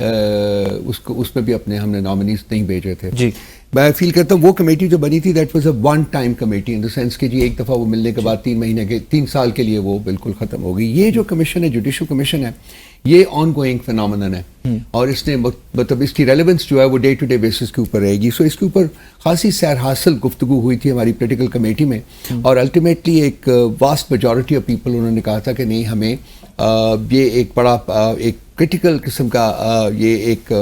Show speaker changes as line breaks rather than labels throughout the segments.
اس میں بھی اپنے ہم نے نامنیز نہیں بھیجے تھے.
جی
میں فیل کرتا ہوں وہ کمیٹی جو بنی تھی that was a one time committee in the sense کہ جی ایک دفعہ وہ ملنے کے بعد 3 سال کے لیے وہ بالکل ختم ہو گئی. یہ جو کمیشن ہے جوڈیشل کمیشن ہے یہ آن گوئنگ فینومینن ہے اور اس نے مطلب اس کی ریلیونس جو ہے وہ ڈے ٹو ڈے بیسس کے اوپر رہے گی. سو اس کے اوپر خاصی سیر حاصل گفتگو ہوئی تھی ہماری پولیٹیکل کمیٹی میں اور الٹیمیٹلی ایک واسٹ میجورٹی آف پیپل انہوں نے کہا تھا کہ نہیں ہمیں یہ ایک بڑا ایک کرٹیکل قسم کا یہ ایک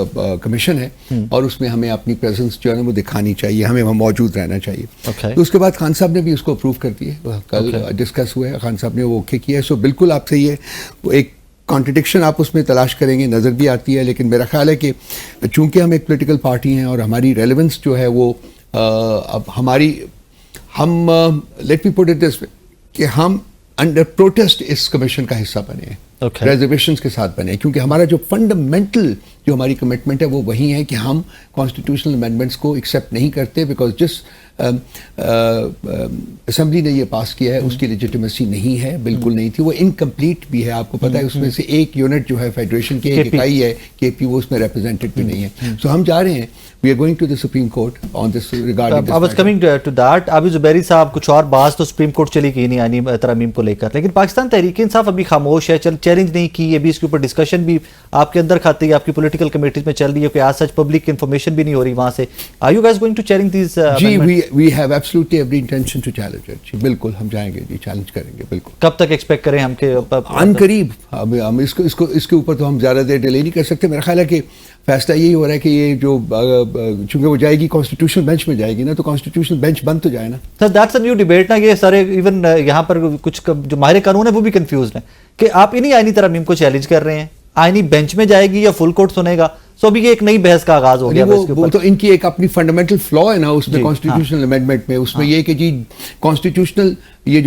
کمیشن ہے اور اس میں ہمیں اپنی پریزنس جو ہے نا وہ دکھانی چاہیے, ہمیں وہاں موجود رہنا چاہیے. تو اس کے بعد خان صاحب نے بھی اس کو اپروو کر دیے, کل ڈسکس ہوا ہے, خان صاحب نے وہ اوکے کیا ہے. سو بالکل آپ سے یہ ایک کانٹرڈکشن آپ اس میں تلاش کریں گے, نظر بھی آتی ہے, لیکن میرا خیال ہے کہ چونکہ ہم ایک پولیٹیکل پارٹی ہیں اور ہماری ریلیونس جو ہے وہ اب ہم let me put it this وے کہ ہم انڈر پروٹیسٹ اس کمیشن کا حصہ بنے ہیں, ریزرویشنز کے ساتھ بنے, کیونکہ ہمارا جو فنڈامنٹل جو ہماری کمٹمنٹ ہے وہ وہی ہے کہ ہم کانسٹیٹیوشنل امینڈمنٹس کو ایکسیپٹ نہیں کرتے بیکاز جس اسمبلی نے یہ پاس کیا ہے اس کی لیجیٹیمیسی نہیں ہے, بالکل نہیں تھی, وہ انکمپلیٹ بھی ہے. آپ کو پتہ ہے اس میں سے ایک یونٹ جو ہے فیڈریشن کی ایک اکائی ہے کے پی, وہ اس میں ریپرزینٹڈ بھی نہیں ہے. سو ہم جا رہے ہیں, we are going to the Supreme Court on this regarding.
I was coming to that. ابھی زبیری صاحب کچھ اور بات تو سپریم کورٹ چلی گئی نہیں آئینی ترامیم کو لے کر, لیکن پاکستان تحریک انصاف ابھی خاموش ہے, چیلنج نہیں کی, ابھی اس کے اوپر ڈسکشن بھی آپ کے اندر کھاتی ہے, آپ کی پولیٹیکل کمیٹیز میں چل رہی ہے کہ آج سچ پبلک انفارمیشن بھی نہیں ہو رہی وہاں سے. Are you guys going to challenge these amendments?
G we have absolutely every intention to challenge it. جی بالکل ہم جائیں گے, جی چیلنج کریں گے بالکل.
کب تک ایکسپیکٹ کریں ہم کہ
ان قریب؟ ہم اس کے اوپر تو ہم زیادہ دیر ڈیلے نہیں کر سکتے. میرا خیال ہے کہ فیصلہ یہی ہو رہا ہے کہ یہ جو چونکہ وہ جائے گی کانسٹیٹیوشنل بینچ میں جائے گی نا, تو کانسٹیٹیوشنل بینچ بند تو جائے نا.
سر دیٹس اے نیو ڈیبیٹ نا, یہ سارے ایون یہاں پر کچھ جو ماہر قانون ہے وہ بھی کنفیوزڈ ہیں کہ آپ انہی آئینی ترامیم کو چیلنج کر رہے ہیں, آئینی بینچ میں جائے گی یا فل کورٹ سنے گا. سو ابھی یہ ایک نئی بحث کا آغاز ہو گیا.
وہ تو ان کی ایک اپنی فنڈامنٹل فلا ہے نا اس میں کانسٹیٹیوشنل امینڈمنٹ میں, اس میں یہ کہ جی کانسٹیٹیوشنل یہ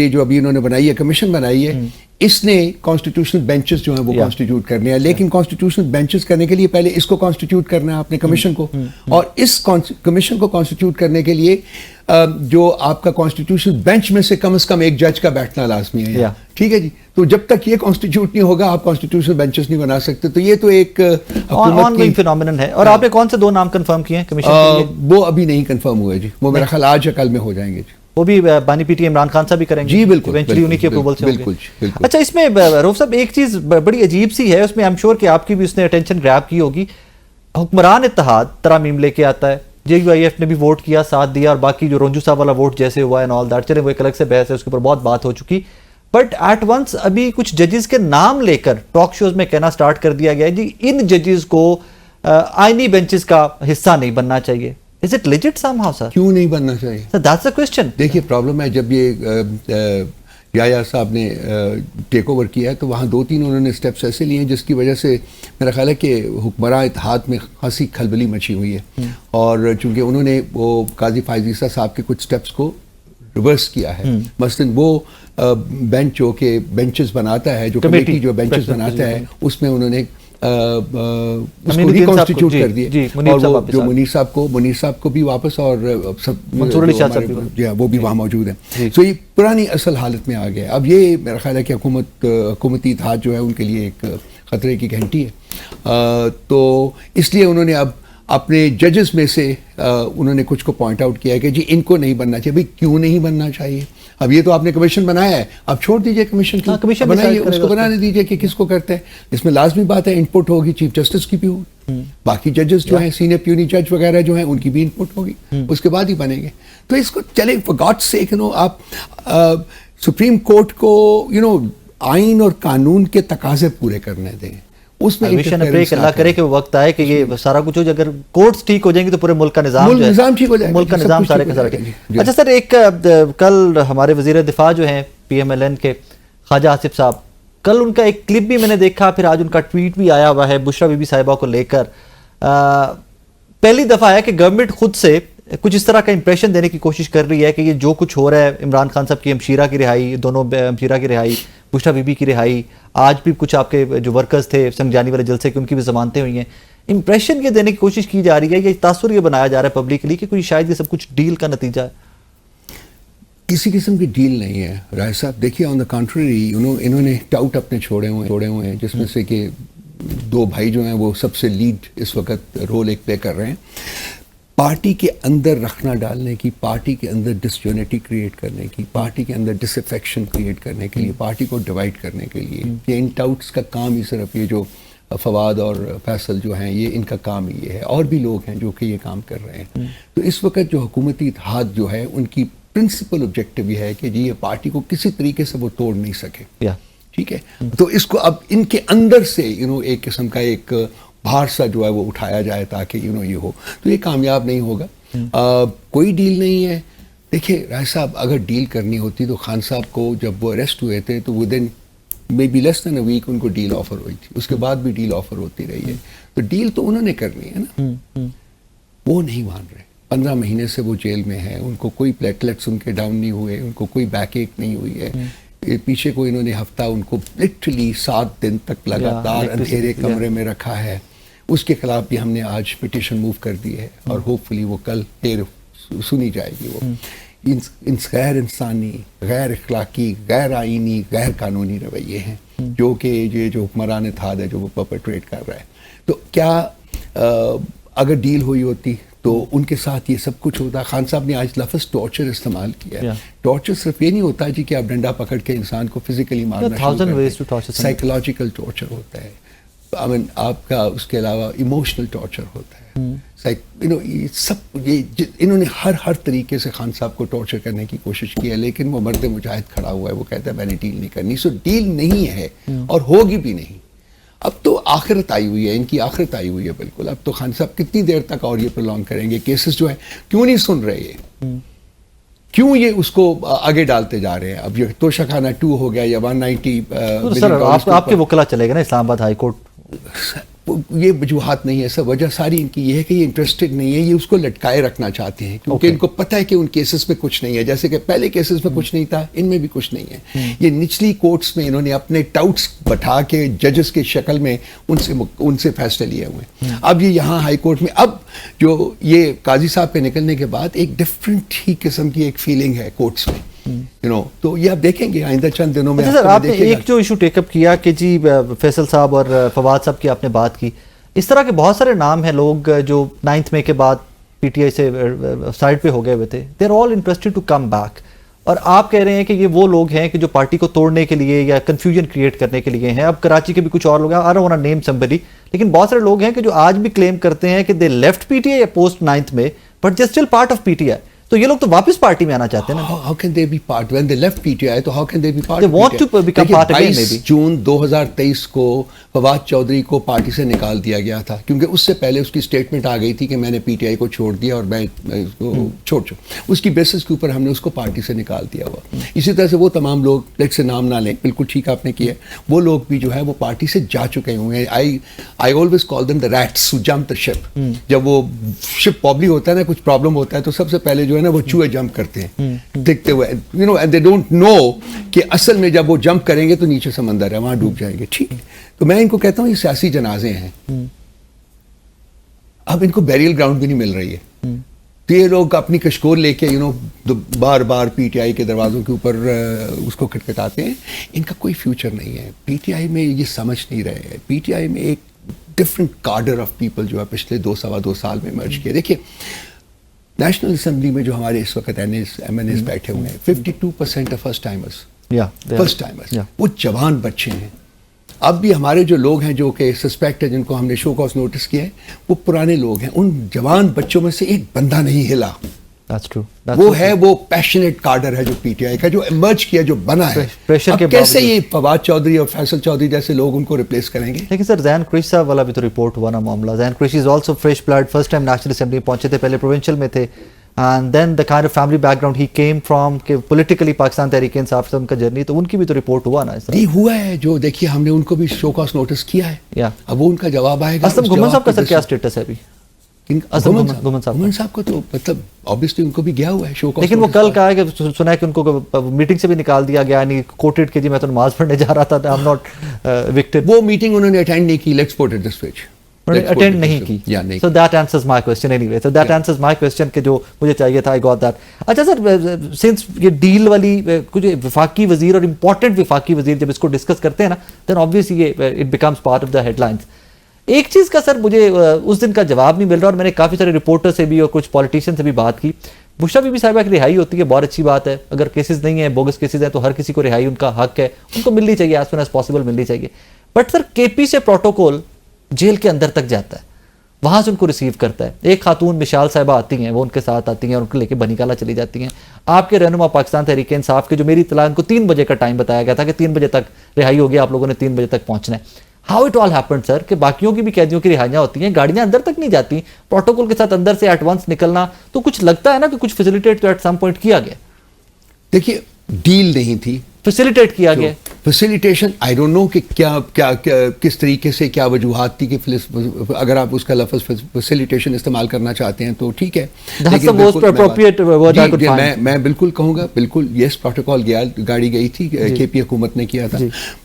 جو ابھی انہوں نے بنائی ہے, کمیشن بنائی ہے, اس نے کانسٹیٹیوشنل بینچز جو ہیں وہ کانسٹیٹیوٹ کرنے ہیں, لیکن کانسٹیٹیوشنل بینچز کرنے کے لیے پہلے اس کو کانسٹیٹیوٹ کرنا ہے آپ نے کمیشن کو, اور اس کمیشن کو کانسٹیٹیوٹ کرنے کے لیے جو آپ کا کانسٹیٹیوشنل بینچ میں سے کم از کم ایک جج کا بیٹھنا لازمی ہے. ٹھیک ہے جی, تو جب تک یہ کانسٹیٹیوٹ نہیں ہوگا آپ کانسٹیٹیوشنل بینچز نہیں بنا سکتے. تو یہ تو ایک
آن گوئنگ فینومینن ہے. اور آپ نے کون سے 2 نام کنفرم کیے ہیں کمیشن کے لیے؟
وہ ابھی نہیں کنفرم ہوئے جی, وہ میرا خیال آج یا کل میں ہو جائیں گے جی.
وہ بھی بانی پی ٹی عمران خان صاحب بھی کریں گے
جی بالکل,
ایونچولی انہی کے اپروول سے
بالکل.
اچھا اس میں روف صاحب ایک چیز بڑی عجیب سی ہے اس میں, ایم شور کہ آپ کی بھی اس نے اٹینشن گریب کی ہوگی. حکمران اتحاد ترامیم لے کے آتا ہے, جے یو آئی ایف نے بھی ووٹ کیا, ساتھ دیا, اور باقی جو رنجو صاحب والا ووٹ جیسے ہوا ہے آل دیٹ, چلے وہ ایک الگ سے بحث ہے, اس کے اوپر بہت بات ہو چکی. بٹ ایٹ ونس ابھی کچھ ججز کے نام لے کر ٹاک شوز میں کہنا سٹارٹ کر دیا گیا ہے جی ان ججز کو آئینی بینچز کا حصہ نہیں بننا چاہیے. Is it legit somehow, sir?
کیوں نہیں بننا چاہیے؟
So that's the question.
دیکھیے پرابلم ہے, جب یہ یایا صاحب نے ٹیک اوور کیا ہے تو وہاں 2-3 انہوں نے اسٹیپس ایسے لیے ہیں جس کی وجہ سے میرا خیال ہے کہ حکمراں اتحاد میں خاصی کھلبلی مچی ہوئی ہے, اور چونکہ انہوں نے وہ قاضی فائز عیسیٰ صاحب کے کچھ اسٹیپس کو ریورس کیا ہے. مثلاً وہ بینچ جو کہ بینچز بناتا ہے, جو کمیٹی جو بینچز بناتا ہے, اس میں انہوں نے اس کو ریکانسٹیٹیوٹ کر دیا, اور وہ جو منیر صاحب کو بھی واپس, اور
منصور علی شاہ صاحب
وہ بھی وہاں موجود ہیں. تو یہ پرانی اصل حالت میں آ گیا. اب یہ میرا خیال ہے کہ حکومتی اتحاد جو ہے ان کے لیے ایک خطرے کی گھنٹی ہے. تو اس لیے انہوں نے اب اپنے ججز میں سے انہوں نے کچھ کو پوائنٹ آؤٹ کیا کہ جی ان کو نہیں بننا چاہیے. بھائی کیوں نہیں بننا چاہیے؟ اب یہ تو آپ نے کمیشن بنایا ہے, اب چھوڑ دیجئے کمیشن کی, بنائیے اس کو, بنانے دیجئے کہ کس کو کرتے ہیں. اس میں لازمی بات ہے ان پٹ ہوگی چیف جسٹس کی بھی ہوگی, باقی ججز جو ہیں سینئر پیونی جج وغیرہ جو ہیں ان کی بھی ان پٹ ہوگی, اس کے بعد ہی بنیں گے. تو اس کو چلے فار گاڈس سیک آپ سپریم کورٹ کو آئین اور قانون کے تقاضے پورے کرنے دیں. اس میں
اللہ کرے کہ وقت آئے کہ یہ سارا کچھ ہو جائے, اگر کورٹس ٹھیک ہو جائیں گے تو پورے ملک کا نظام
ٹھیک ہو جائے گا,
ملک کا نظام سارے کا سارا ٹھیک. اچھا سر, ایک کل ہمارے وزیر دفاع جو ہیں پی ایم ایل این کے خواجہ آصف صاحب, کل ان کا ایک کلپ بھی میں نے دیکھا, پھر آج ان کا ٹویٹ بھی آیا ہوا ہے بشرا بی بی صاحبہ کو لے کر. پہلی دفعہ ہے کہ گورنمنٹ خود سے کچھ اس طرح کا امپریشن دینے کی کوشش کر رہی ہے کہ یہ جو کچھ ہو رہا ہے, عمران خان صاحب کی ہمشیرہ کی رہائی, دونوں ہمشیرہ کی رہائی, بشرا بی بی کی رہائی, آج بھی کچھ آپ کے جو ورکرز تھے سنگجانی والے جلسے کے ان کی بھی ضمانتیں ہوئی ہیں, امپریشن یہ دینے کی کوشش کی جا رہی ہے, یہ تاثر یہ بنایا جا رہا ہے پبلکلی کہ کوئی شاید یہ سب کچھ ڈیل کا نتیجہ ہے.
کسی قسم کی ڈیل نہیں ہے رائے صاحب. دیکھیے آن دا کنٹری انہوں نے ٹاؤٹ اپنے چھوڑے ہوئے ہیں, جس میں سے کہ دو بھائی جو ہیں وہ سب سے لیڈ اس وقت رول ایک پلے کر رہے ہیں پارٹی کے اندر رکھنا ڈالنے کی, پارٹی کے اندر ڈس یونٹی کریٹ کرنے کی, پارٹی کے اندر ڈس افیکشن کریٹ کرنے کے لیے, پارٹی کو ڈیوائڈ کرنے کے لیے. یہ ان ٹاؤٹس کا کام ہی صرف یہ جو فواد اور فیصل جو ہیں یہ ان کا کام ہی یہ ہے, اور بھی لوگ ہیں جو کہ یہ کام کر رہے ہیں. تو اس وقت جو حکومتی اتحاد جو ہے ان کی پرنسپل آبجیکٹو یہ ہے کہ جی یہ پارٹی کو کسی طریقے سے وہ توڑ نہیں سکے. ٹھیک ہے, تو اس کو اب ان کے اندر سے ایک قسم کا ایک بھار سا جو ہے وہ اٹھایا جائے تاکہ یہ ہو, تو یہ کامیاب نہیں ہوگا. کوئی ڈیل نہیں ہے. دیکھیے رائے صاحب, اگر ڈیل کرنی ہوتی تو خان صاحب کو جب وہ اریسٹ ہوئے تھے تو ودن may be less then a week ان کو ڈیل آفر ہوئی تھی, اس کے بعد بھی ڈیل آفر ہوتی رہی ہے. تو ڈیل تو انہوں نے کرنی ہے نا, وہ نہیں مان رہے. 15 مہینے سے وہ جیل میں ہیں, ان کو کوئی پلیٹلیٹس ان کے ڈاؤن نہیں ہوئے, ان کو کوئی بیک ایک نہیں ہوئی ہے. پیچھے کو انہوں نے ہفتہ ان کو لٹرلی 7 دن تک لگاتار اندھیرے کمرے میں رکھا ہے. اس کے خلاف بھی ہم نے آج پٹیشن موو کر دی ہے اور ہوپ فلی وہ کل پھر سنی جائے گی. وہ غیر انسانی, غیر اخلاقی, غیر آئینی, غیر قانونی رویے ہیں جو کہ یہ جو حکمران اتحاد ہے جو وہ پرپیٹریٹ کر رہا ہے. تو کیا اگر ڈیل ہوئی ہوتی تو ان کے ساتھ یہ سب کچھ ہوتا. خان صاحب نے آج لفظ ٹارچر استعمال کیا. ٹارچر صرف یہ نہیں ہوتا جی کہ آپ ڈنڈا پکڑ کے انسان کو فزیکلی مارنا شروع کرتے ہیں. سائیکولوجیکل ٹارچر ہوتا ہے, آپ کا اس کے علاوہ ایموشنل ٹارچر ہوتا ہے. سب یہ انہوں نے ہر طریقے سے خان صاحب کو ٹارچر کرنے کی کوشش کی ہے, لیکن وہ مرد مجاہد کھڑا ہوا ہے, وہ کہتا ہے میں نے ڈیل نہیں کرنی. سو ڈیل نہیں ہے اور ہوگی بھی نہیں. اب تو آخرت آئی ہوئی ہے, ان کی آخرت آئی ہوئی ہے بالکل. اب تو خان صاحب کتنی دیر تک اور یہ پرولونگ کریں گے؟ کیسز جو ہیں کیوں نہیں سن رہے یہ, کیوں یہ اس کو آگے ڈالتے جا رہے ہیں؟ اب یہ توشہ خانہ 2 ہو گیا یا 190
سر آپ کے وکلا چلے گا نا اسلام آباد ہائی کورٹ.
یہ وجوہات نہیں ہے سر, وجہ ساری ان کی یہ ہے کہ یہ انٹرسٹڈ نہیں ہے, یہ اس کو لٹکائے رکھنا چاہتے ہیں کیونکہ ان کو پتہ ہے کہ ان کیسز میں کچھ نہیں ہے. جیسے کہ پہلے کیسز میں کچھ نہیں تھا, ان میں بھی کچھ نہیں ہے. یہ نچلی کورٹس میں انہوں نے اپنے ٹاؤٹس بٹھا کے ججز کے شکل میں ان سے فیصلے لیے ہوئے ہیں. اب یہ یہاں ہائی کورٹ میں اب جو یہ قاضی صاحب پہ نکلنے کے بعد ایک ڈفرینٹ ہی قسم کی ایک فیلنگ ہے کورٹس میں. تو یہ آپ دیکھیں گے آئندہ چند دنوں میں.
سر آپ نے ایک جو ایشو ٹیک اپ کیا کہ جی فیصل صاحب اور فواد صاحب کی آپ نے بات کی, اس طرح کے بہت سارے نام ہیں لوگ جو 9 مئی کے بعد پی ٹی آئی سے سائڈ پہ ہو گئے ہوئے تھے. They are all interested to come back, اور آپ کہہ رہے ہیں کہ یہ وہ لوگ ہیں کہ جو پارٹی کو توڑنے کے لیے یا کنفیوژن کریٹ کرنے کے لیے ہیں. اب کراچی کے بھی کچھ اور لوگ ہیں, I don't want to name somebody, لیکن بہت سارے لوگ ہیں کہ جو آج بھی کلیم کرتے ہیں کہ they left P T I post 9 میں but they still part of P T I. تو یہ لوگ تو واپس پارٹی میں آنا چاہتے ہیں نا.
How can they be part when they left PTI? تو how can they be part?
They want to become part again maybe.
22 جون 2023 کو فواد چودھری کو پارٹی سے نکال دیا گیا تھا کیونکہ اس سے پہلے اس کی سٹیٹمنٹ آ گئی تھی کہ میں نے پی ٹی آئی کو چھوڑ دیا اور میں اس کو چھوڑ اس کی بیسس کے اوپر ہم نے اس کو پارٹی سے نکال دیا ہوا. اسی طرح سے وہ تمام لوگ لیٹ سے نام نہ لیں, بالکل ٹھیک آپ نے کیا, وہ لوگ بھی جو ہے وہ پارٹی سے جا چکے ہوئے ہیں. I always call them the rats who jump the ship. جب وہ شپ وابلی ہوتا ہے نا, کچھ پرابلم ہوتا ہے تو سب سے پہلے جو ہے نا وہ چوہے جمپ کرتے ہیں دیکھتے ہوئے, and they don't know کہ اصل میں جب وہ جمپ کریں گے تو نیچے سمندر ہے, وہاں ڈوب جائیں گے. ٹھیک, تو میں ان کو کہتا ہوں یہ سیاسی جنازے ہیں. اب ان کو بیریل گراؤنڈ بھی نہیں مل رہی ہے, تو یہ لوگ اپنی کشکول لے کے بار بار پی ٹی آئی کے دروازوں کے اوپر اس کو کھٹکھٹاتے ہیں. ان کا کوئی فیوچر نہیں ہے. پی ٹی آئی میں یہ سمجھ نہیں رہے ہیں. پی ٹی آئی میں ایک ڈفرنٹ کارڈر آف پیپل جو ہے پچھلے 2-2.25 سال میں مرج کیے. دیکھیے نیشنل اسمبلی میں جو ہمارے اس وقت ایم این ایز بیٹھے ہوئے ہیں 52% ہے فرسٹ ٹائمرز. وہ جوان بچے ہیں. اب بھی ہمارے جو لوگ ہیں جو کہ سسپیکٹ ہے جن کو ہم نے شو کاز نوٹس کیا ہے وہ پرانے لوگ ہیں. ان جوان بچوں میں سے ایک بندہ نہیں ہلا. وہ ہے وہ پیشنیٹ کارڈر ہے جو پی ٹی آئی کا جو ایمرج کیا, جو بنا ہے. اب کیسے یہ فواد چودھری اور فیصل چودھری جیسے لوگ ان کو ریپلیس کریں گے؟
لیکن سر زین قریشی صاحب والا بھی تو رپورٹ ہوا نا معاملہ. Zain Qureshi is also fresh blood, first time national assembly پہنچے تھے, پہلے پروونشل میں تھے, and then the kind of family background ہی کیم فرام کہ پولیٹیکلی پاکستان تحریک انصاف سے ان کا جرنی, تو ان کی بھی تو رپورٹ ہوا نا.
یہ ہوا ہے جو دیکھیے ہم نے ان کو بھی شو کاز نوٹس کیا ہے. اب وہ ان کا جواب آئے گا.
اسلم گھمن صاحب کا سر کیا اسٹیٹس ہے ابھی؟
گھمن صاحب کو تو مطلب آبویسلی ان کو بھی گیا ہوا ہے شو کاز.
لیکن وہ کل کہا ہے کہ سنا ہے کہ ان کو میٹنگ سے بھی نکال دیا گیا, یعنی کوٹڈ کہ جی میں تو نماز پڑھنے جا رہا تھا, آئی ایم ناٹ وکٹڈ.
وہ میٹنگ انہوں نے اٹینڈ نہیں کی. Let's put it this way,
attend نہیں کی. So that answers my question anyway. So that answers my question کہ جو مجھے چاہیے تھا. I got that. اچھا سر, since یہ ڈیل والی کچھ وفاقی وزیر اور امپورٹنٹ وفاقی وزیر جب اس کو ڈسکس کرتے ہیں نا, then obviously it becomes part of the headlines. ایک چیز کا سر مجھے اس دن کا جواب نہیں مل رہا, اور میں نے کافی سارے رپورٹر سے بھی اور کچھ پولیٹیشین سے بھی بات کی. بشرا بی بی صاحبہ کی رہائی ہوتی ہے, بہت اچھی بات ہے. اگر کیسز نہیں ہیں, بوگس کیسز ہیں, تو ہر کسی کو رہائی ان کا حق ہے, ان کو ملنی چاہیے, ایز سون ایز پاسبل ملنی چاہیے. بٹ سر کے پی سے پروٹوکول جیل کے اندر تک جاتا ہے, وہاں سے ان کو ریسیو کرتا ہے. ایک خاتون مشال صاحبہ آتی ہیں, وہ ان کے ساتھ آتی ہیں اور ان کو لے کے بنی کالا چلی جاتی ہیں. آپ کے رہنما پاکستان تحریک انصاف کے جو میری اطلاع, ان کو 3 بجے کا ٹائم بتایا گیا تھا کہ 3 بجے تک رہائی ہوگی, آپ لوگوں نے 3 بجے تک پہنچنا ہے. ہاؤ اٹ آل ہیپنڈ سر, کہ باقیوں کی بھی قیدیوں کی رہائیاں ہوتی ہیں, گاڑیاں اندر تک نہیں جاتی, پروٹوکول کے ساتھ اندر سے ایٹ ونس نکلنا, تو کچھ لگتا ہے نا کہ کچھ فیسیلیٹیٹ تو ایٹ سم پوائنٹ کیا گیا.
دیکھیے ڈیل نہیں تھی,
فیسیلیٹیٹ کیا گیا.
فیسیلیٹیشن آئی ڈونٹ نو کہ کیا کس طریقے سے کیا وجوہات تھی کہ اگر آپ اس کا لفظ فیسیلیٹیشن استعمال کرنا چاہتے ہیں تو ٹھیک ہے, میں بالکل کہوں گا, بالکل یس پروٹوکول گیا, گاڑی گئی تھی, کے پی حکومت نے کیا تھا.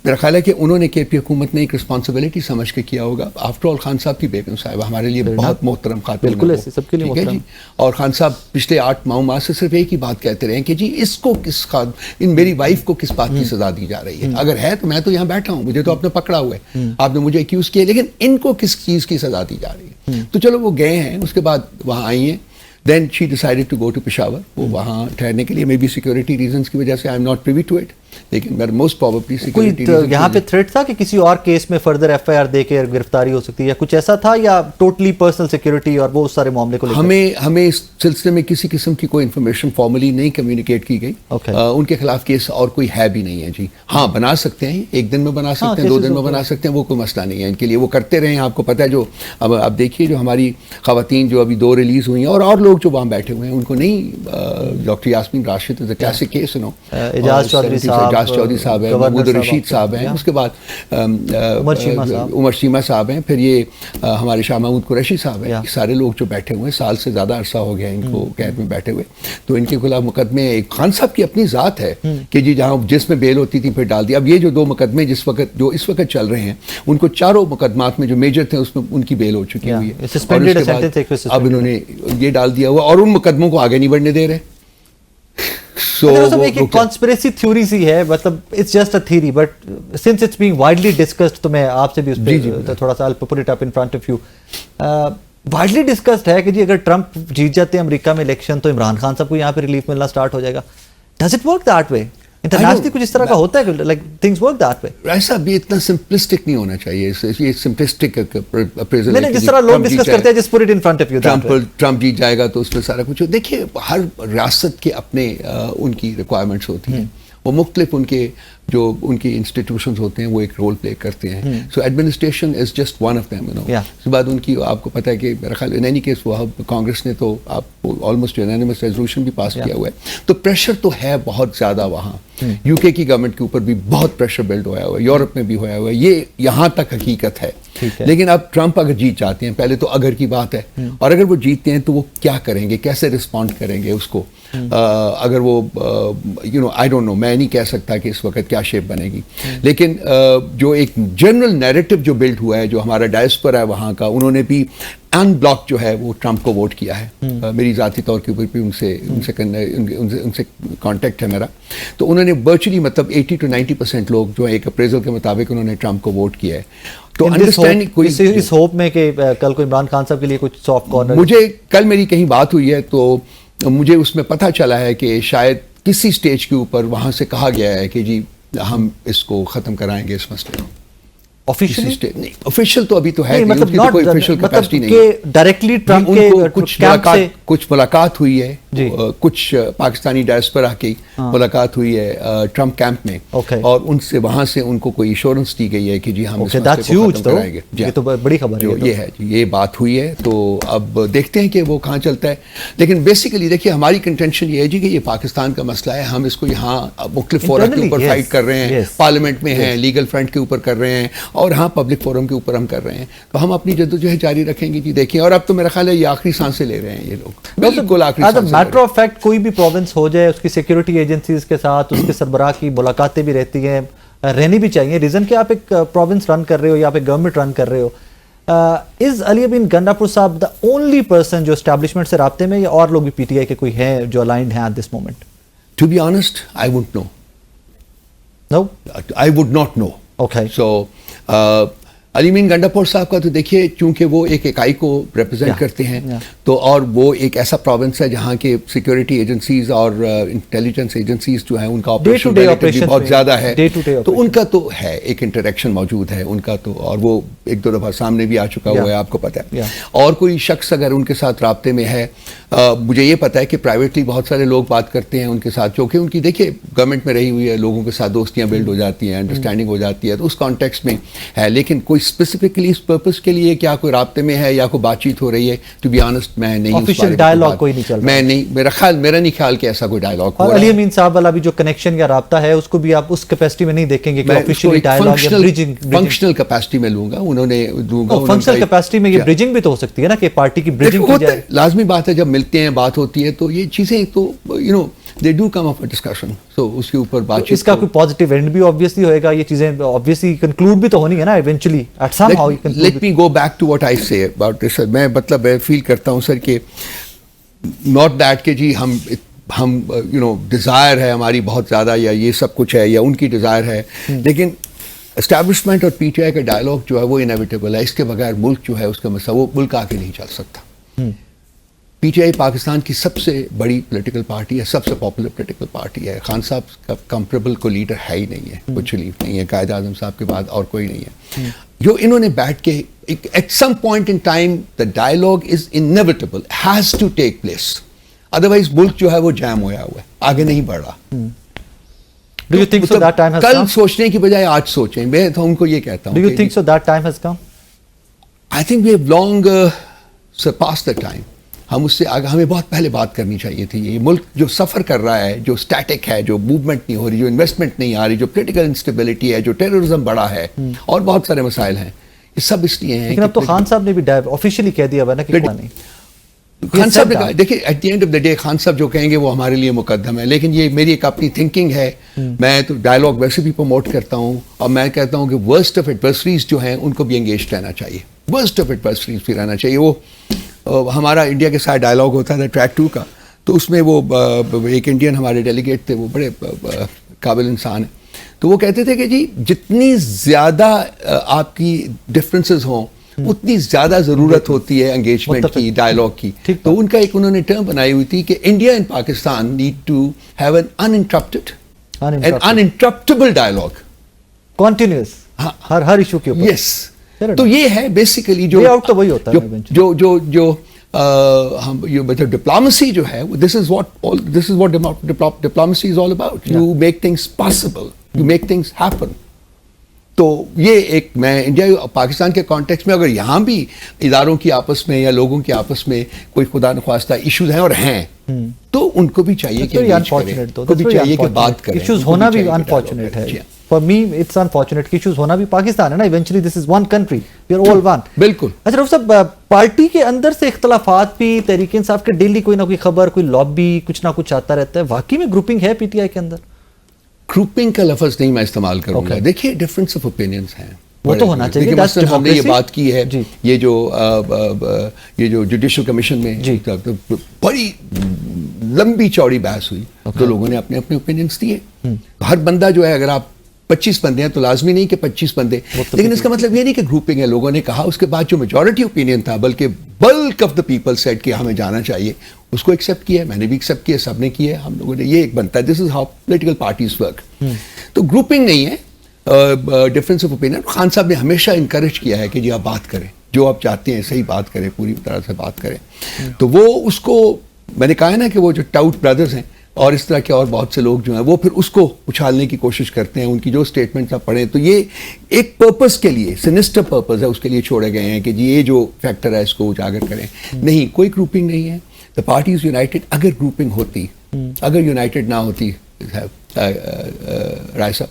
میرا خیال ہے کہ انہوں نے کے پی حکومت نے ایک رسپانسبلٹی سمجھ کے کیا ہوگا. آفٹر آل خان صاحب کی بیگم صاحبہ ہمارے لیے بہت محترم خاتون ہے جی, اور خان صاحب پچھلے 8 ماہ سے صرف ایک ہی بات کہتے رہے کہ جی اس کو میری وائف کو کس بات کی سزا دی جا رہی ہے. اگر ہے تو میں تو یہاں بیٹھا ہوں, مجھے تو آپ نے پکڑا ہوا ہے, آپ نے مجھے ایکیوز کیا, لیکن ان کو کس چیز کی سزا دی جا رہی ہے. تو چلو وہ گئے ہیں, اس کے بعد وہاں آئی ہیں, then she decided to go to Peshawar. وہ وہاں ٹھہرنے کے لیے مے بی سیکورٹی ریزنس کی وجہ سے, I am not privy to it, لیکن موسٹ پروبیبلی سیکورٹی
یہاں پہ تھریٹ تھا کہ کسی اور کیس میں فردر ایف آئی آر دے کے گرفتاری ہو سکتی ہے, کچھ ایسا تھا, یا ٹوٹلی پرسنل سیکورٹی اور وہ اس سارے معاملے کو
ہمیں اس سلسلے میں کسی قسم کی کوئی انفارمیشن فارملی نہیں کمیونیکیٹ کی گئی. ان کے خلاف کیس اور کوئی ہے بھی نہیں ہے جی. ہاں بنا سکتے ہیں, 1 دن میں بنا سکتے ہیں, 2 دن میں بنا سکتے ہیں, وہ کوئی مسئلہ نہیں ہے ان کے لیے, وہ کرتے رہے ہیں. آپ کو پتہ ہے جو اب آپ دیکھیے جو ہماری خواتین جو ابھی 2 ریلیز ہوئی ہیں, اور لوگ جو وہاں بیٹھے ہوئے ہیں, ان کو نہیں, doctor Yasmin Rashid is a classic case, Ijaz Chaudhry sahib ہیں, محمود رشید صاحب ہیں, اس کے بعد عمر شیمہ صاحب ہیں, پھر یہ ہمارے شاہ محمود قریشی صاحب ہیں. یہ سارے لوگ جو بیٹھے ہوئے ہیں, سال سے زیادہ عرصہ ہو گیا ان کو قید میں بیٹھے ہوئے, تو ان کے خلاف مقدمے, ایک خان صاحب کی اپنی ذات ہے کہ جی جہاں جس میں بیل ہوتی تھی پھر ڈال دیا. اب یہ جو 2 مقدمے جو اس وقت چل رہے ہیں, ان کو 4 مقدمات میں جو میجر تھے اس میں ان کی بیل ہو چکی ہوئی ہے. اب انہوں نے یہ ڈال دیا ہوا, اور ان مقدموں کو آگے نہیں بڑھنے دے رہے.
کانسپریسی تھیوری سی ہے, مطلب it's just a theory, but since it's being widely discussed, تو میں آپ سے بھی اس پہ تھوڑا سا put it up in front of you. Widely discussed ہے کہ جی اگر ٹرمپ جیت جاتے ہیں امریکہ میں الیکشن, تو عمران خان صاحب کو یہاں پہ ریلیف ملنا سٹارٹ ہو جائے گا. Does it work that way? Internationally کچھ اس طرح کا ہوتا ہے, like things work that way?
ایسا بھی اتنا سمپلسٹک نہیں ہونا چاہیے. یہ سمپلسٹک اپریزل
نہیں, جس طرح لوگ ڈسکس کرتے ہیں, جس put it in front of you,
Trump جیت جائے گا تو اس میں سارا کچھ. دیکھیے ہر ریاست کے اپنے ان کی ریکوائرمنٹس ہوتی ہیں, وہ مختلف ان کی انسٹیٹیوشنز ہوتے ہیں, وہ ایک رول پلے کرتے ہیں. So administration is just one of them, you know. اس کے بعد ان کی آپ کو پتہ ہے کہ میرا خیال ان اینی کیس وہ کانگریس نے تو آپ آلموسٹ یونینیمس ریزولوشن بھی پاس کیا ہوا ہے. تو پریشر تو ہے بہت زیادہ وہاں. یو کے کی گورنمنٹ کے اوپر بھی بہت پریشر بلڈ ہوا ہوا ہے, یورپ میں بھی ہوا ہوا ہے. یہ یہاں تک حقیقت ہے. لیکن اب ٹرمپ اگر جیت جاتے ہیں, پہلے تو اگر کی بات ہے, اور اگر وہ جیتتے ہیں تو وہ کیا کریں گے, کیسے رسپونڈ کریں گے اس کو, اگر وہ you know I don't know, میں نہیں کہہ سکتا کہ اس وقت کیا شیپ بنے گی. لیکن جو ایک جنرل نیریٹو جو بلڈ ہوا ہے, جو ہمارا ڈائسپورا ہے وہاں کا, انہوں نے بھی ان بلاک جو ہے وہ ٹرمپ کو ووٹ کیا ہے. میری ذاتی طور کے اوپر بھی ان سے کانٹیکٹ ہے میرا, تو انہوں نے ورچولی مطلب 80 to 90% لوگ جو ایک اپریزل کے مطابق انہوں نے ٹرمپ کو ووٹ کیا ہے. تو انڈرسٹینڈنگ
اس ہوپ میں کہ کل کو عمران خان صاحب کے لیے کچھ سافٹ کارنر,
مجھے کل میری کہیں بات ہوئی ہے تو مجھے اس میں پتہ چلا ہے کہ شاید کسی سٹیج کے اوپر وہاں سے کہا گیا ہے کہ جی ہم اس کو ختم کرائیں گے اس مسئلے کو. آفیشیل تو ابھی تو ہے,
مطلب
کوئی آفیشیل کیپیسٹی نہیں ہے.
ڈائریکٹلی ٹرمپ کے
کچھ ملاقات ہوئی ہے, کچھ پاکستانی ڈائسپورا کی ملاقات ہوئی ہے ٹرمپ کیمپ میں, اور ان سے وہاں سے ان کو کوئی ایشورنس دی گئی ہے کہ جی ہم اس مسئلے کو ختم کرائیں گے.
یہ تو بڑی خبر ہے.
یہ ہے جی, یہ بات ہوئی ہے. تو اب دیکھتے ہیں کہ وہ کہاں چلتا ہے. لیکن بیسیکلی دیکھیے ہماری کنٹینشن یہ ہے جی کہ یہ پاکستان کا مسئلہ ہے, ہم اس کو یہاں مختلف فورا کے اوپر فائٹ کر رہے ہیں, پارلیمنٹ میں ہیں, لیگل فرنٹ کے اوپر کر رہے ہیں, اور ہاں پبلک فورم کے اوپر ہم کر رہے ہیں. تو ہم اپنی جدوجہد جاری رکھیں گے جی. دیکھیں, اور اب تو میرا خیال ہے یہ آخری سانسیں لے رہے ہیں یہ لوگ, بالکل آخری سانسیں.
میٹر آف فیکٹ کوئی بھی پروونس ہو جائے, اس کی سیکیورٹی ایجنسیز کے ساتھ اس کے سربراہ کی ملاقاتیں بھی رہتی ہیں, رہنی بھی چاہیے. ریزن کہ آپ ایک پروونس رن کر رہے ہو یا آپ ایک گورنمنٹ رن کر رہے ہو, از علی امین گنڈاپور صاحب دا اونلی پرسن جو اسٹیبلشمنٹ سے رابطے میں، یا اور لوگ بھی پی ٹی آئی کے کوئی ہیں جو الائنڈ ہیں at this moment?
To be honest I would know,
no
I would not know.
Okay.
So Ali Amin Gandapur sahib کا تو دیکھیے چونکہ وہ ایک اکائی کو ریپرزینٹ کرتے ہیں تو، اور وہ ایک ایسا پروونس ہے جہاں کے سیکورٹی ایجنسیز اور انٹیلیجنس ایجنسیز جو ہیں ان کا آپریشن بھی بہت زیادہ ہے، تو ان کا تو ہے ایک انٹریکشن موجود ہے ان کا تو، اور وہ ایک دو دفعہ سامنے بھی آ چکا ہوا ہے، آپ کو پتہ ہے. اور کوئی شخص اگر ان کے ساتھ رابطے میں ہے، مجھے یہ پتا ہے کہ پرائیویٹلی بہت سارے لوگ بات کرتے ہیں ان کے ساتھ، جو کہ ان کی دیکھیے گورنمنٹ میں رہی ہوئی ہے، لوگوں کے ساتھ دوستیاں بلڈ ہو جاتی ہیں، انڈرسٹینڈنگ ہو جاتی ہے، تو اس کانٹیکسٹ میں ہے. لیکن کوئی اسپیسیفکلی اس پرپز کے لیے کیا کوئی رابطے میں ہے یا کوئی بات چیت ہو رہی ہے، ٹو بی آنیسٹ میں نہیں،
آفیشیل ڈائلاگ کوئی نہیں چل رہا،
میں نہیں، میرا نہیں خیال کہ ایسا کوئی ڈائلاگ ہو
اور
رہا ہے.
علی امین صاحب والا بھی جو کنیکشن یا رابطہ ہے اس کو بھی آپ اس کیپیسٹی میں نہیں دیکھیں گے کہ آفیشیلی ڈائلاگ یا بریجنگ؟
فنکشنل کیپیسٹی میں لوں گا، انہوں نے دوں گا.
فنکشنل کیپیسٹی میں یہ بریجنگ بھی تو ہو سکتی ہے نا کہ پارٹی کی بریجنگ کی جائے.
لازمی بات ہے جب ملتے ہیں بات ہوتی ہے تو یہ چیزیں تو you know they do come up discussion, so اس کے اوپر بات چیت.
اس کا کوئی پازیٹیو اینڈ بھی obviously ہوئے گا، یہ چیزیں obviously کنکلوڈ بھی تو ہونی ہے نا eventually at somehow.
Let me go back to what I say about دس. میں مطلب فیل کرتا ہوں سر کہ ناٹ دیٹ کہ جی ہم یو نو ڈیزائر ہے ہماری بہت زیادہ یا یہ سب کچھ ہے یا ان کی ڈیزائر ہے، لیکن اسٹیبلشمنٹ اور پی ٹی آئی کا ڈائلاگ جو ہے وہ انیویٹیبل ہے. اس کے بغیر ملک جو ہے اس کا مسئلہ، وہ ملک آگے نہیں چل سکتا. پی ٹی آئی پاکستان کی سب سے بڑی پولیٹیکل پارٹی ہے، سب سے پاپولر پولیٹیکل پارٹی ہے. خان صاحب کا کمپریبل کو لیڈر ہے ہی نہیں ہے، کچھ لیف نہیں ہے، قائد اعظم صاحب کے بعد اور کوئی نہیں ہے. جو انہوں نے بیٹھ کے at some point in time the dialogue is inevitable, has to take place, otherwise ملک جو ہے وہ جام ہوا ہے، آگے نہیں بڑھ رہا.
Do you think so that time has
کل
come?
سوچنے کی بجائے آج سوچیں. میں تو ان کو یہ کہتا ہوں.
Do you think so that time has come?
I think we have long surpassed that time. ہم اس سے آگے، ہمیں بہت پہلے بات کرنی چاہیے تھی. یہ ملک جو سفر کر رہا ہے، جو اسٹیٹک ہے، جو موومنٹ نہیں ہو رہی، جو انویسٹمنٹ نہیں آ رہی، جو پولیٹیکل انسٹیبلٹی ہے، جو ٹیررزم بڑا ہے اور بہت سارے مسائل ہیں، یہ سب اس لیے ہیں.
لیکن اب تو خان صاحب نے بھی آفیشیلی کہہ دیا ہوا نا کہ نہیں.
خان صاحب نے کہا، دیکھیے at the end of the day Khan صاحب جو کہیں گے وہ ہمارے لیے مقدم ہے، لیکن یہ میری ایک اپنی تھنکنگ ہے. میں تو ڈائلاگ ویسے بھی پروموٹ کرتا ہوں، اور میں کہتا ہوں کہ ورسٹ آف ایڈورسریز جو ہیں ان کو بھی انگیج رہنا چاہیے، ورسٹ آف ایڈورسریز بھی رہنا چاہیے. وہ ہمارا انڈیا کے ساتھ ڈائلاگ ہوتا تھا ٹریک 2 کا، تو اس میں وہ ایک انڈین ہمارے ڈیلیگیٹ تھے، وہ بڑے قابل انسان ہیں، تو وہ کہتے تھے کہ جی جتنی زیادہ آپ کی ڈفرینسز ہوں اتنی زیادہ ضرورت ہوتی ہے انگیجمنٹ کی، ڈائلاگ کی. تو ان کا ایک انہوں نے ٹرم بنائی ہوئی تھی کہ India and Pakistan need to have an uninterruptible dialogue,
continuous ہر ایشو کے اوپر.
یس، تو یہ ہے بیسیکلی جو
وہی ہوتا ہے
مطلب ڈپلومسی جو ہے، this is what diplomacy is all about. You make things possible, you make things happen. تو یہ ایک میں انڈیا پاکستان کے کانٹیکس میں اگر یہاں بھی اداروں کی آپس میں یا لوگوں کی آپس میں کوئی خدا نخواستہ ایشوز ہیں اور ہیں، تو ان کو بھی چاہیے کہ بات کریں.
ایشوز ہونا بھی انفارچونیٹ ہے. For me, it's unfortunate کہ ایشوز ہونا بھی پاکستان ہے نا. Eventually this is one country. We are all one.
بالکل.
اچھا رؤف صاحب، پارٹی کے اندر سے اختلافات بھی، تحریک انصاف کے ڈیلی کوئی نہ کوئی خبر، کوئی لابی، کچھ نہ کچھ آتا رہتا ہے. واقعی میں گروپنگ ہے پی ٹی آئی کے اندر؟
گروپنگ کا لفظ نہیں میں استعمال کروں گا. دیکھیے ڈفرینس آف اوپینینس ہیں،
وہ تو ہونا چاہیے.
مثلا ہم نے یہ بات کی ہے، یہ جو جوڈیشل کمیشن میں بڑی لمبی چوڑی بحث ہوئی، تو لوگوں نے اپنے اپنے اوپینینس دیے. ہر بندہ جو ہے، اگر آپ 25 بندے ہیں تو لازمی نہیں کہ 25 بندے، لیکن اس کا مطلب یہ نہیں کہ گروپنگ ہے. لوگوں نے کہا، اس کے بعد جو میجورٹی اوپینین تھا، بلکہ bulk of the people said کہ ہمیں جانا چاہیے، اس کو ایکسیپٹ کیا. میں نے بھی ایکسیپٹ کیا، سب نے کیا. ہم لوگوں نے یہ ایک بنتا ہے، this is how political parties work. تو گروپنگ نہیں ہے، ڈفرینس آف اوپینین. خان صاحب نے ہمیشہ انکریج کیا ہے کہ جی آپ بات کریں، جو آپ چاہتے ہیں صحیح بات کریں، پوری طرح سے بات کریں. تو وہ اس کو میں نے کہا ہے نا کہ وہ جو ٹاؤٹ بردرز ہیں اور اس طرح کے اور بہت سے لوگ جو ہیں، وہ پھر اس کو اچھالنے کی کوشش کرتے ہیں. ان کی جو اسٹیٹمنٹس آپ پڑھیں تو یہ ایک پرپز کے لیے، سینسٹر پرپز ہے، اس کے لیے چھوڑے گئے ہیں کہ جی یہ جو فیکٹر ہے اس کو اجاگر کریں. نہیں، کوئی گروپنگ نہیں ہے. The party is United. اگر گروپنگ ہوتی، اگر یونائٹیڈ نہ ہوتی رائے صاحب،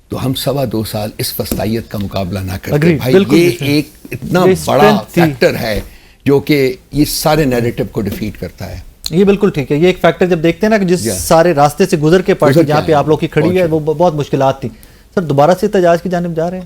تو ہم 2.25 سال اس فسطائیت کا مقابلہ نہ کرتے. بھائی یہ ایک اتنا بڑا فیکٹر ہے جو کہ یہ سارے نیریٹو کو ڈیفیٹ کرتا ہے.
یہ بالکل ٹھیک ہے. یہ ایک فیکٹر جب دیکھتے ہیں نا کہ جس سارے راستے سے گزر کے پارٹی جہاں پہ آپ لوگ کی کھڑی ہے، وہ بہت مشکلات تھی. سر دوبارہ سے احتجاج کی جانب جا رہے ہیں؟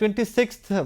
26th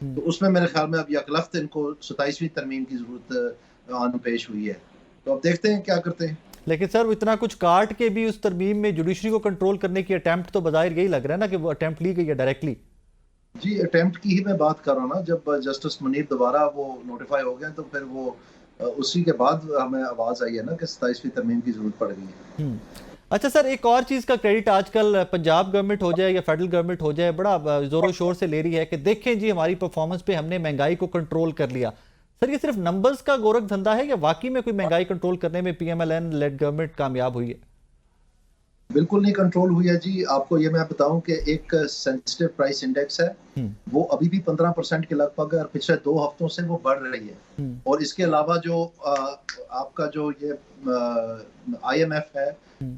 تو اس میں میرے خیال میں اب یکلخت ان کو 27ویں ترمیم کی ضرورت آن پیش ہوئی ہے. تو اب دیکھتے ہیں کیا کرتے ہیں.
لیکن سر وہ اتنا کچھ کاٹ کے بھی اس ترمیم میں جوڈیشری کو کنٹرول کرنے کی اٹیمپٹ تو بظاہر یہی لگ رہا ہے نا کہ وہ اٹیمپٹ لی گئی ہے ڈائریکٹلی.
جی اٹیمپٹ کی ہی میں بات کر رہا ہوں نا. جب جسٹس منیر دوبارہ وہ نوٹیفائی ہو گئے تو پھر وہ اسی کے بعد ہمیں آواز آئی ہے نا کہ 27ویں ترمیم کی ضرورت پڑ گئی ہے.
اچھا سر، ایک اور چیز کا کریڈٹ آج کل پنجاب گورنمنٹ ہو جائے یا فیڈرل گورنمنٹ ہو جائے بڑا زور و شور سے لے رہی ہے کہ دیکھیں جی ہماری پرفارمنس پہ ہم نے مہنگائی کو کنٹرول کر لیا. سر یہ صرف نمبرز کا گورکھ دھندا ہے یا واقعی میں کوئی مہنگائی کنٹرول کرنے میں P M L N led government کامیاب ہوئی ہے؟
بالکل نہیں کنٹرول ہوئی ہے جی. آپ کو یہ میں بتاؤں کہ ایک سینسٹیو پرائس انڈیکس ہے وہ ابھی بھی 15% کے لگ بھگ ہے اور پچھلے 2 ہفتوں سے وہ بڑھ رہی ہے. اور اس کے علاوہ جو آپ کا جو یہ آئی ایم ایف ہے،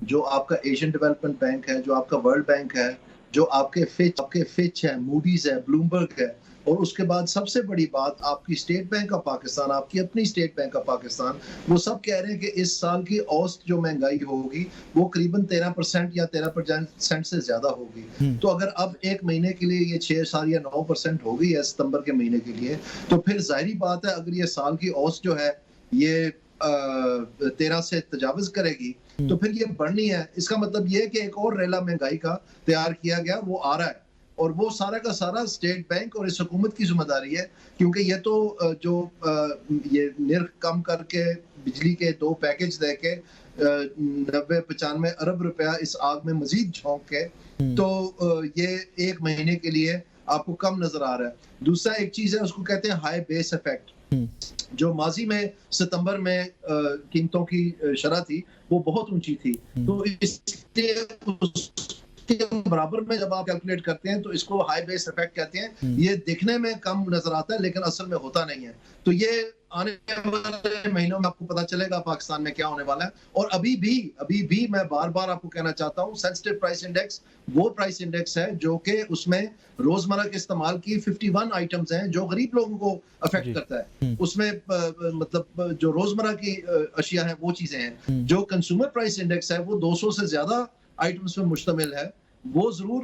جو آپ کا ایشین ڈیولپمنٹ بینک ہے، جو آپ کا ورلڈ بینک ہے، جو آپ کے فچ ہے، موڈیز ہے، بلومبرگ ہے، اور اس کے بعد سب سے بڑی بات آپ کی اسٹیٹ بینک آف پاکستان، آپ کی اپنی اسٹیٹ بینک آف پاکستان، وہ سب کہہ رہے ہیں کہ اس سال کی اوسط جو مہنگائی ہوگی وہ قریباً 13% یا 13% سے زیادہ ہوگی. تو اگر اب ایک مہینے کے لیے یہ 6 یا 9% ہو گئی ہے ستمبر کے مہینے کے لیے، تو پھر ظاہری بات ہے اگر یہ سال کی اوسط جو ہے یہ 13 سے تجاوز کرے گی تو پھر یہ بڑھنی ہے. اس کا مطلب یہ ہے کہ ایک اور ریلا مہنگائی کا تیار کیا گیا وہ آ رہا ہے، اور وہ سارا کا سارا اسٹیٹ بینک اور اس حکومت کی ذمہ داری ہے. کیونکہ یہ تو جو یہ نرخ کم کر کے بجلی کے 2 پیکج دے کے 90-95 ارب روپیہ اس آگ میں مزید جھونک کے تو یہ ایک مہینے کے لیے آپ کو کم نظر آ رہا ہے. دوسرا ایک چیز ہے اس کو کہتے ہیں ہائی بیس افیکٹ. جو ماضی میں ستمبر میں قیمتوں کی شرح تھی وہ بہت اونچی تھی، تو اس لیے برابر میں جب آپ کیلکولیٹ کرتے ہیں تو اس کو ہائی بیس افیکٹ کہتے ہیں. یہ دیکھنے میں کم نظر آتا ہے لیکن اصل میں ہوتا نہیں ہے. تو یہ آنے والے مہینوں میں آپ کو پتا چلے گا پاکستان میں کیا ہونے والا ہے. اور ابھی بھی میں بار بار آپ کو کہنا چاہتا ہوں سینسٹیو پرائس انڈیکس وہ پرائس انڈیکس ہے جو کہ اس میں روزمرہ کے استعمال کی 51 آئٹمز ہیں جو غریب لوگوں کو افیکٹ کرتا ہے. اس میں مطلب جو روزمرہ کی اشیاء ہیں وہ چیزیں ہیں. جو کنزیومر پرائس انڈیکس ہے وہ 200 سے زیادہ آئٹمز پر مشتمل ہے. وہ ضرور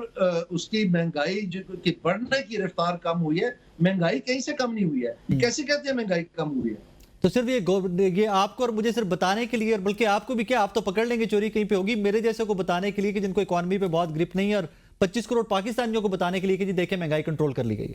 اس کی مہنگائی کی بڑھنے کی رفتار کم ہوئی ہے، مہنگائی کہیں سے کم نہیں ہوئی ہے. کیسے کہتے ہیں مہنگائی کم ہوئی ہے؟
تو صرف یہ آپ کو اور مجھے صرف بتانے کے لیے، اور بلکہ آپ کو بھی کیا، آپ تو پکڑ لیں گے چوری کہیں پہ ہوگی، میرے جیسے کو بتانے کے لیے کہ جن کو اکانومی پہ بہت گرپ نہیں ہے، اور 25 کروڑ پاکستانیوں کو بتانے کے لیے کہ جی دیکھیں مہنگائی کنٹرول کر لی گئی ہے.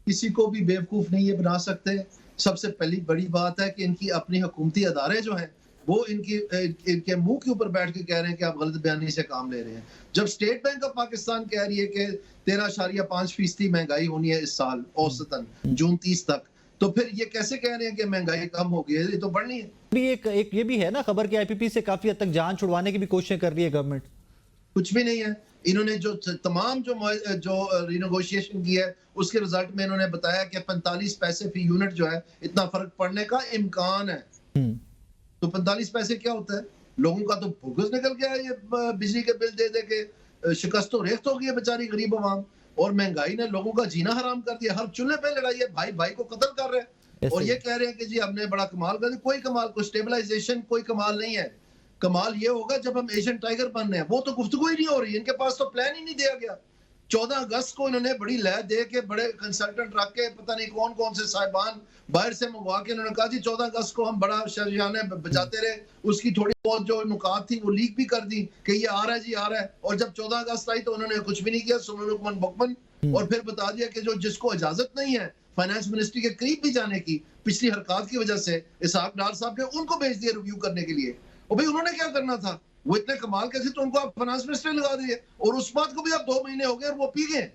کسی کو بھی بیوقوف نہیں یہ بنا سکتے. سب سے پہلی بڑی بات ہے کہ ان کی اپنی حکومتی ادارے جو ہیں وہ ان کے منہ کے اوپر بیٹھ کے کہہ رہے ہیں کہ آپ غلط بیانی سے کام لے رہے ہیں. جب اسٹیٹ بینک آف پاکستان کہہ رہی ہے کہ 13.5% مہنگائی ہونی ہے اس سال اوسطاً جون 30 تک، تو پھر یہ کیسے کہہ رہے ہیں کہ مہنگائی کم ہو گئی ہے؟ یہ تو بڑھنی ہے.
ایک یہ بھی ہے نا خبر کہ آئی پی پی سے کافی حد تک جان چھڑوانے کی بھی کوششیں کر رہی ہے گورنمنٹ.
کچھ بھی نہیں ہے. انہوں نے جو تمام جو رینیگوشیشن کی ہے اس کے رزلٹ میں انہوں نے بتایا کہ 45 پیسے فی یونٹ جو ہے اتنا فرق پڑنے کا امکان ہے. تو 45 پیسے کیا ہوتا ہے؟ لوگوں کا تو بھوگس نکل گیا ہے. یہ بجلی کے بل دے دے کے شکست و ریخت ہو گئی ہے بیچاری غریب عوام. اور مہنگائی نے لوگوں کا جینا حرام کر دیا. ہر چولہے پہ لڑائی ہے، بھائی بھائی کو قتل کر رہے ہیں اور یہ کہہ رہے ہیں کہ جی ہم نے بڑا کمال کر دیا. کوئی کمال، کوئی اسٹیبلائزیشن، کوئی کمال نہیں ہے. کمال یہ ہوگا جب ہم ایشین ٹائیگر بن رہے ہیں. وہ تو گفتگو ہی نہیں ہو رہی. ان کے پاس تو پلان ہی نہیں دیا گیا. 14 اگست کو انہوں نے بڑی لے دے کے بڑے کنسلٹنٹ رکھ کے پتہ نہیں کون کون سے صاحبان باہر سے منگوا کے انہوں نے کہا جی 14 اگست کو ہم بڑا شریانہ بجاتے رہے. اس کی تھوڑی بہت جو نکات تھی وہ لیک بھی کر دی کہ یہ آ رہا ہے جی آ رہا ہے. اور جب 14 اگست آئی تو انہوں نے کچھ بھی نہیں کیا، سنن حکمن بکمن. اور پھر بتا دیا کہ جس کو اجازت نہیں ہے فائنانس منسٹری کے قریب بھی جانے کی پچھلی حرکات کی وجہ سے اسحاق ڈار صاحب کے، ان کو بھیج دیا ریویو کرنے کے لیے. اور بھائی انہوں نے کیا کرنا تھا؟ وہ اتنے کمال کے تھے تو ان کو آپ فائنانس منسٹر لگا دیے. اور اس بات کو بھی آپ 2 مہینے ہو گئے اور وہ پی گئے.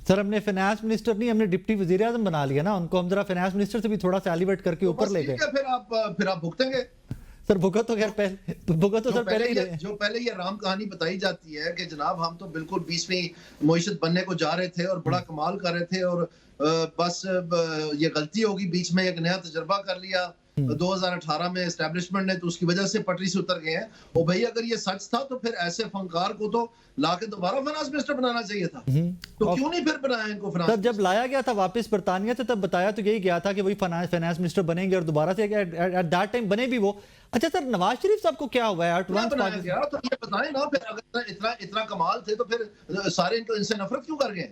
سر ہم نے فائنانس منسٹر نہیں، ہم نے ڈپٹی وزیر اعظم بنا لیا نا ان کو. ہم ذرا فائنانس منسٹر سے بھی تھوڑا سا ایلیویٹ کر کے اوپر لے گئے.
پھر آپ بھگتیں گے
سر. بھگت تو خیر پہلے ہی رہے.
جو پہلے یہ رام کہانی بتائی جاتی ہے کہ جناب ہم تو بالکل 20ویں معیشت بننے کو جا رہے تھے اور بڑا کمال کر رہے تھے اور بس یہ غلطی ہوگی، بیچ میں ایک نیا تجربہ کر لیا 2018 میں اسٹیبلشمنٹ نے، تو اس کی وجہ سے پٹری سے اتر گئے ہیں. اور بھائی اگر یہ سچ تھا تو پھر ایسے فنکار کو تو لا کے دوبارہ فائنانس منسٹر بنانا چاہیے تھا. تو کیوں نہیں پھر بنایا ان کو فائنانس؟
سر جب لایا گیا تھا واپس برطانیہ سے تب بتایا تو یہی گیا تھا کہ وہی فائنانس منسٹر بنیں گے اور دوبارہ سے ایٹ دیٹ ٹائم بنے بھی وہ. اچھا سر نواز شریف صاحب کو کیا ہوا ہے؟
تو یہ بتائیں نا، پھر اگر اتنا کمال تھے تو پھر سارے ان سے نفرت کیوں کر گئے؟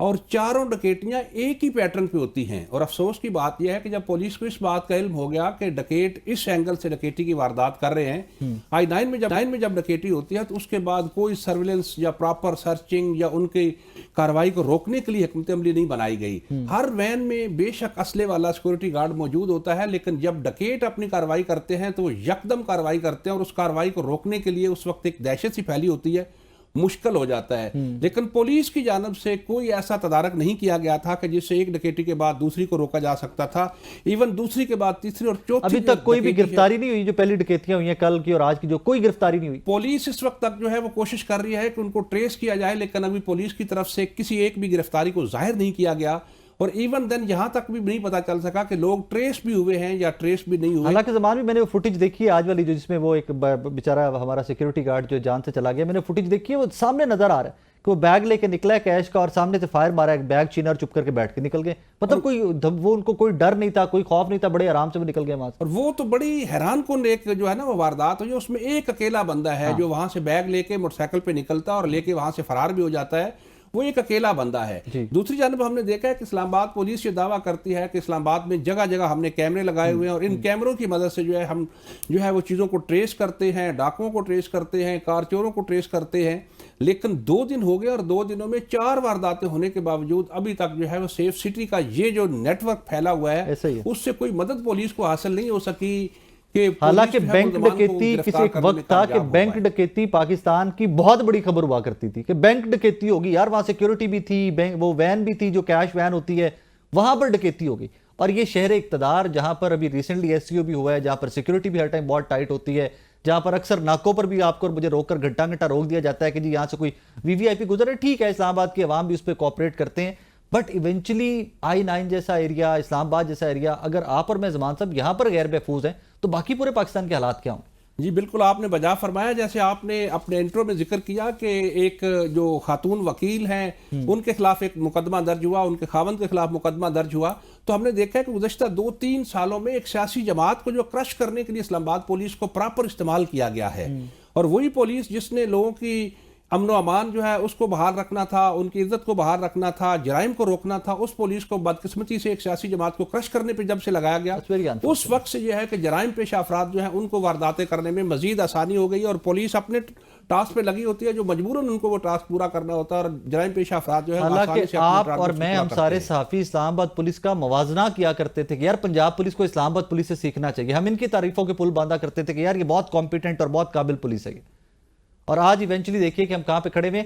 اور چاروں ڈکیتیاں ایک ہی پیٹرن پہ ہوتی ہیں. اور افسوس کی بات یہ ہے کہ جب پولیس کو اس بات کا علم ہو گیا کہ ڈکیت اس اینگل سے ڈکیتی کی واردات کر رہے ہیں, I-9 میں جب ڈکیتی ہوتی ہے تو اس کے بعد کوئی سرویلنس یا پراپر سرچنگ یا ان کی کارروائی کو روکنے کے لیے حکمت عملی نہیں بنائی گئی. ہر وین میں بے شک اسلحے والا سیکورٹی گارڈ موجود ہوتا ہے, لیکن جب ڈکیت اپنی کارروائی کرتے ہیں تو وہ یکدم کارروائی کرتے ہیں, اور اس کارروائی کو روکنے کے لیے اس وقت ایک دہشت سی پھیلی ہوتی ہے, مشکل ہو جاتا ہے. لیکن پولیس کی جانب سے کوئی ایسا تدارک نہیں کیا گیا تھا کہ جس سے ایک ڈکیتی کے بعد دوسری کو روکا جا سکتا تھا. ایون دوسری کے بعد تیسری اور چوتھی
ابھی تک کوئی بھی گرفتاری نہیں ہوئی. جو پہلی ڈکیتیاں ہوئی ہیں کل کی اور آج کی, جو کوئی گرفتاری نہیں ہوئی.
پولیس اس وقت تک جو ہے وہ کوشش کر رہی ہے کہ ان کو ٹریس کیا جائے, لیکن ابھی پولیس کی طرف سے کسی ایک بھی گرفتاری کو ظاہر نہیں کیا گیا, اور ایون دین یہاں تک بھی نہیں پتا چل سکا کہ لوگ ٹریس بھی ہوئے ہیں یا ٹریس بھی نہیں ہوئے.
حالانکہ زمان میں نے وہ فوٹیج دیکھی ہے آج والی, جو جس میں وہ ایک بیچارہ ہمارا سیکیورٹی گارڈ جو جان سے چلا گیا, میں نے فوٹیج دیکھی ہے, وہ سامنے نظر آ رہا ہے کہ وہ بیگ لے کے نکلا ہے کیش کا, اور سامنے سے فائر مارا ہے, بیگ چھینا اور چپ کر کے بیٹھ کے نکل گئے. مطلب کوئی وہ ان کو کوئی ڈر نہیں تھا, کوئی خوف نہیں تھا, بڑے آرام سے وہ نکل گئے وہاں سے.
اور وہ تو بڑی حیران کن ایک جو ہے نا وہ واردات ہوئی, اس میں ایک اکیلا بندہ ہے جو وہاں سے بیگ لے کے موٹر سائیکل پہ نکلتا ہے اور لے کے وہاں سے فرار بھی ہو جاتا ہے. وہ ایک اکیلا بندہ ہے. دوسری جانب ہم نے دیکھا ہے کہ اسلام آباد پولیس یہ دعویٰ کرتی ہے کہ اسلام آباد میں جگہ جگہ ہم نے کیمرے لگائے ہوئے ہیں, اور ان کیمروں کی مدد سے جو ہے ہم جو ہے وہ چیزوں کو ٹریس کرتے ہیں, ڈاکوؤں کو ٹریس کرتے ہیں, کار چوروں کو ٹریس کرتے ہیں. لیکن 2 دن ہو گئے اور 2 دنوں میں 4 وارداتیں ہونے کے باوجود ابھی تک جو ہے وہ سیف سٹی کا یہ جو نیٹ ورک پھیلا ہوا ہے اس سے کوئی مدد پولیس کو حاصل نہیں ہو سکی.
حالانکہ بینک ڈکیتی کسی ایک وقت تھا کہ بینک ڈکیتی پاکستان کی بہت بڑی خبر ہوا کرتی تھی کہ بینک ڈکیتی ہوگی یار, وہاں سیکیورٹی بھی تھی, وہ وین بھی تھی جو کیش وین ہوتی ہے, وہاں پر ڈکیتی ہوگی. اور یہ شہر اقتدار جہاں پر ابھی ریسنٹلی ایس سی او بھی ہوا ہے, جہاں پر سیکیورٹی بھی ہر ٹائم بہت ٹائٹ ہوتی ہے, جہاں پر اکثر ناکوں پر بھی آپ کو مجھے روک کر گھنٹہ روک دیا جاتا ہے کہ جی یہاں سے کوئی وی وی آئی پی گزر ہے. ٹھیک ہے, اسلام آباد کی عوام بھی اس پہ کوآپریٹ کرتے ہیں, بٹ ایونچولی I-9 جیسا ایریا, اسلام آباد جیسا ایریا, اگر آپ اور میں زمان صاحب یہاں پر غیر محفوظ ہیں تو باقی پورے پاکستان کے حالات کیا ہوں؟
جی بالکل آپ نے بجا فرمایا. جیسے آپ نے اپنے انٹرو میں ذکر کیا کہ ایک جو خاتون وکیل ہیں ان کے خلاف ایک مقدمہ درج ہوا, ان کے خاوند کے خلاف مقدمہ درج ہوا, تو ہم نے دیکھا ہے کہ گزشتہ 2-3 سالوں میں ایک سیاسی جماعت کو جو کرش کرنے کے لیے اسلام آباد پولیس کو پراپر استعمال کیا گیا ہے. اور وہی پولیس جس نے لوگوں کی امن و امان جو ہے اس کو بحال رکھنا تھا, ان کی عزت کو بحال رکھنا تھا, جرائم کو روکنا تھا, اس پولیس کو بدقسمتی سے ایک سیاسی جماعت کو کرش کرنے پہ جب سے لگایا گیا, اس وقت سے یہ ہے کہ جرائم پیشہ افراد جو ہیں ان کو وارداتیں کرنے میں مزید آسانی ہو گئی, اور پولیس اپنے ٹاسک پہ لگی ہوتی ہے جو مجبوراً ان کو وہ ٹاسک پورا کرنا ہوتا ہے, اور جرائم پیشہ افراد جو ہے
حالانکہ آپ اور میں ہم سارے صحافی اسلام آباد پولیس کا موازنہ کیا کرتے تھے کہ یار پنجاب پولیس کو اسلام آباد پولیس سے سیکھنا چاہیے. ہم ان کی تعریفوں کے پل باندھا کرتے تھے کہ یار یہ بہت کمپیٹنٹ اور بہت قابل پولیس ہے. اور آج ایونچولی دیکھیے کہ ہم کہاں پہ کھڑے ہوئے.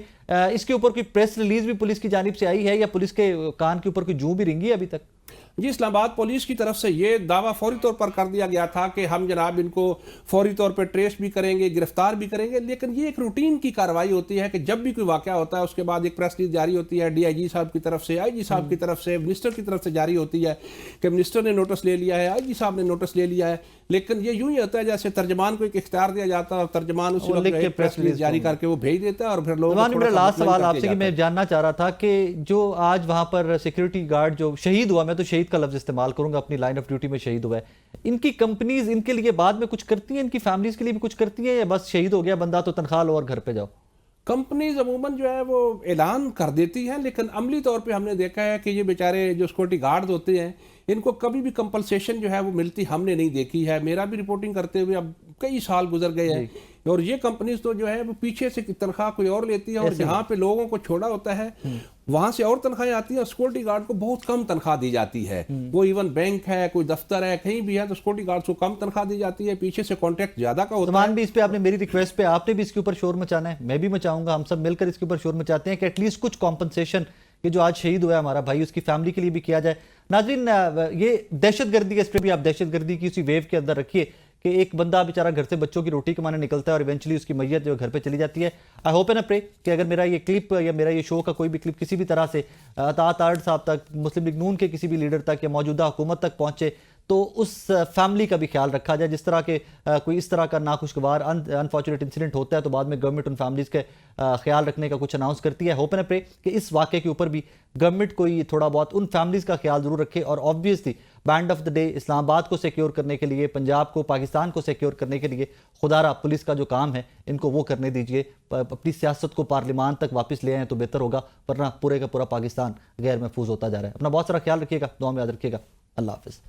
اس کے اوپر کوئی پریس ریلیز بھی پولیس کی جانب سے آئی ہے یا پولیس کے کان کے اوپر کوئی جوں بھی رنگی ہے ابھی تک؟
جی اسلام آباد پولیس کی طرف سے یہ دعویٰ فوری طور پر کر دیا گیا تھا کہ ہم جناب ان کو فوری طور پر ٹریس بھی کریں گے, گرفتار بھی کریں گے, لیکن یہ ایک روٹین کی کارروائی ہوتی ہے کہ جب بھی کوئی واقعہ ہوتا ہے اس کے بعد ایک پریس ریلیز جاری ہوتی ہے, ڈی آئی جی صاحب کی طرف سے, آئی جی صاحب کی طرف سے, منسٹر کی طرف سے جاری ہوتی ہے کہ منسٹر نے نوٹس لے لیا ہے, آئی جی صاحب نے نوٹس لے لیا ہے. لیکن یہ یوں ہی ہوتا ہے جیسے ترجمان کو ایک اختیار دیا جاتا ہے اور ترجمان اسی وقت پریس ریلیز جاری کر کے وہ بھیج دیتا ہے, اور پھر لوگوں کو
میرا لاسٹ سوال آپ سے کہ میں جاننا چاہ رہا تھا کہ جو آج وہاں پر سیکیورٹی گارڈ جو شہید ہوا, میں تو شہید کا لفظ استعمال کروں گا, اپنی لائن آف ڈیوٹی میں شہید ہوا ہے, ان کی کمپنیز ان کے لیے بعد میں کچھ کرتی ہیں, ان کی فیملیز کے لیے بھی کچھ کرتی ہیں, یا بس شہید ہو گیا بندہ تو تنخواہ لو اور گھر پہ جاؤ؟
کمپنیز عموماً جو ہے وہ اعلان کر دیتی ہیں, لیکن عملی طور پہ ہم نے دیکھا ہے کہ یہ بیچارے جو سیکورٹی گارڈز ہوتے ہیں ان کو کبھی بھی کمپنسیشن جو ہے وہ ملتی ہم نے نہیں دیکھی ہے. میرا بھی رپورٹنگ کرتے ہوئے اب کئی سال گزر گئے ہیں, اور یہ کمپنیز تو جو ہے وہ پیچھے سے تنخواہ کوئی اور لیتی ہے, اور جہاں پہ لوگوں کو چھوڑا ہوتا ہے وہاں سے اور تنخواہیں آتی ہیں, اور سیکورٹی گارڈ کو بہت کم تنخواہ دی جاتی ہے. وہ ایون بینک ہے, کوئی دفتر ہے, کہیں بھی ہے تو سیکورٹی گارڈ کو کم تنخواہ دی جاتی ہے, پیچھے سے کانٹیکٹ زیادہ کا ہوتا ہے.
بھی اس پہ آپ نے میری ریکویسٹ پہ آپ نے بھی اس کے اوپر شور مچانا ہے, میں بھی مچاؤں گا, ہم سب مل کر اس کے اوپر شور مچاتے ہیں کہ ایٹ لیسٹ کچھ کمپنسیشن یہ جو آج شہید ہوا ہے ہمارا بھائی اس کی فیملی کے لیے بھی کیا جائے. ناظرین یہ دہشت گردی ہے, اس پہ بھی آپ دہشت گردی کی اسی ویو کے اندر رکھیے کہ ایک بندہ بیچارہ گھر سے بچوں کی روٹی کمانے نکلتا ہے اور ایونچولی اس کی میت جو گھر پہ چلی جاتی ہے. آئی ہوپ اینڈ پرے کہ اگر میرا یہ کلپ یا میرا یہ شو کا کوئی بھی کلپ کسی بھی طرح سے عطاعت صاحب تک, مسلم لیگ نون کے کسی بھی لیڈر تک یا موجودہ حکومت تک پہنچے تو اس فیملی کا بھی خیال رکھا جائے. جس طرح کے کوئی اس طرح کا ناخوشگوار انفارچونیٹ انسیڈنٹ ہوتا ہے تو بعد میں گورنمنٹ ان فیملیز کے خیال رکھنے کا کچھ اناؤنس کرتی ہے. ہوپ اینڈ پرے کہ اس واقعے کے اوپر بھی گورنمنٹ کوئی تھوڑا بہت ان فیملیز کا خیال ضرور رکھے, اور obviously end of the day Islamabad کو سیکیور کرنے کے لیے, پنجاب کو, پاکستان کو سیکیور کرنے کے لیے خدا را پولیس کا جو کام ہے ان کو وہ کرنے دیجئے. اپنی سیاست کو پارلیمان تک واپس لے آئیں تو بہتر ہوگا, ورنہ پورے کا پورا پاکستان غیر محفوظ ہوتا جا رہا ہے. اپنا بہت سارا خیال رکھیے گا, دعا میں یاد رکھیے گا. اللہ حافظ.